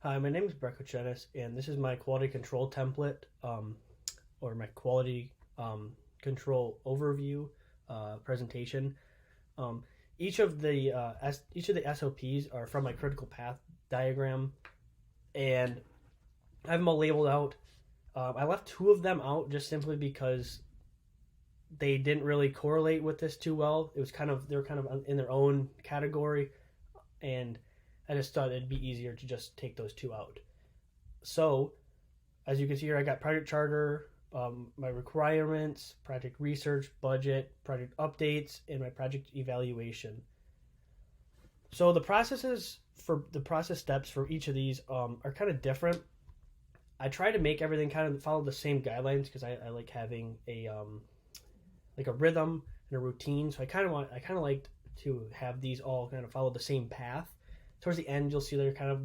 Hi, my name is Brett Kochenis, and this is my quality control template, or my quality control overview presentation. Um, each of the SOPs are from my critical path diagram, and I have them all labeled out. I left two of them out just simply because they didn't really correlate with this too well. It was they're kind of in their own category, and I just thought it'd be easier to just take those two out. So, as you can see here, I got project charter, my requirements, project research, budget, project updates, and my project evaluation. So the process steps for each of these are kind of different. I try to make everything kind of follow the same guidelines because I like having a rhythm and a routine. So I kind of like to have these all kind of follow the same path. Towards the end, you'll see they're kind of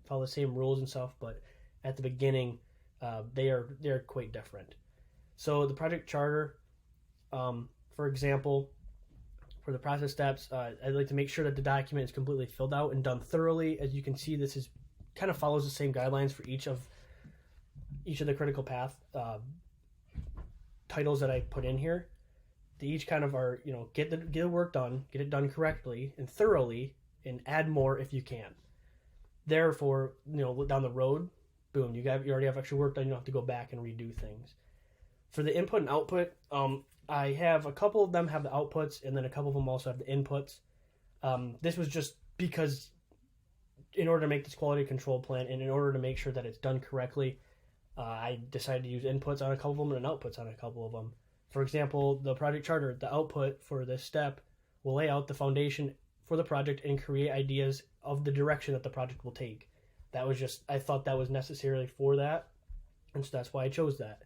follow the same rules and stuff, but at the beginning, they're quite different. So the project charter, for example, for the process steps, I'd like to make sure that the document is completely filled out and done thoroughly. As you can see, this is kind of follows the same guidelines for each of the critical path titles that I put in here. They each kind of are, get the work done, get it done correctly and thoroughly, and add more if you can. Therefore, down the road, boom, you already have extra work done. You don't have to go back and redo things. For the input and output, I have a couple of them have the outputs, and then a couple of them also have the inputs. This was just because in order to make this quality control plan and in order to make sure that it's done correctly, I decided to use inputs on a couple of them and outputs on a couple of them. For example, the project charter, the output for this step will lay out the foundation for the project and create ideas of the direction that the project will take. I thought that was necessary for that, and so that's why I chose that.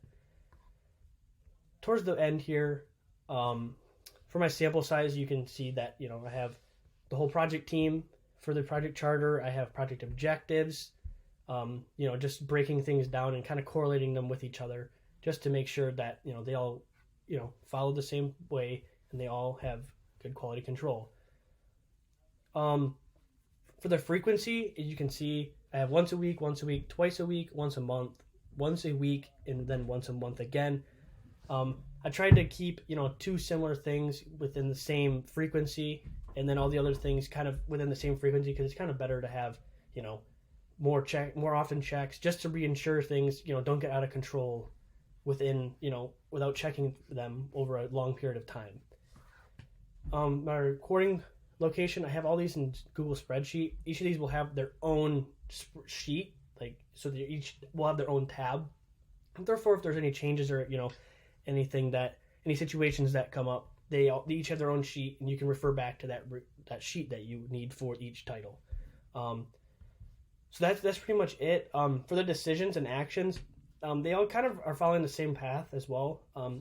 Towards the end here, for my sample size, you can see that, I have the whole project team. For the project charter, I have project objectives, just breaking things down and kind of correlating them with each other just to make sure that, they all, follow the same way and they all have good quality control. For the frequency, as you can see, I have once a week, twice a week, once a month, once a week, and then once a month again. I tried to keep, two similar things within the same frequency, and then all the other things kind of within the same frequency because it's kind of better to have, more often checks just to reinsure things, don't get out of control without checking them over a long period of time. My recording location, I have all these in Google Spreadsheet. Each of these will have their own sheet, so they each will have their own tab. Therefore, if there's any changes or any situations that come up, they each have their own sheet, and you can refer back to that sheet that you need for each title. So that's pretty much it. For the decisions and actions, they all kind of are following the same path as well.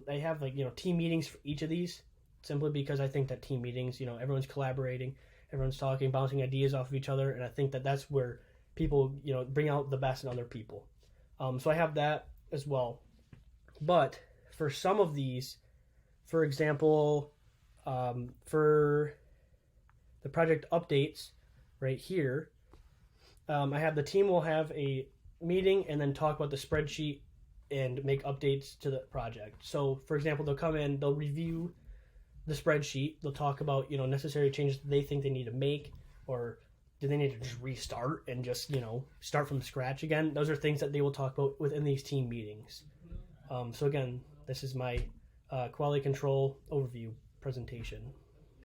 I have team meetings for each of these, simply because I think that team meetings, everyone's collaborating, everyone's talking, bouncing ideas off of each other, and I think that that's where people, bring out the best in other people. So I have that as well. But for some of these, for example, for the project updates right here, I have the team will have a meeting and then talk about the spreadsheet and make updates to the project. So, for example, they'll come in, they'll review the spreadsheet, they'll talk about, necessary changes that they think they need to make, or do they need to just restart and just, start from scratch again? Those are things that they will talk about within these team meetings. So again, this is my quality control overview presentation.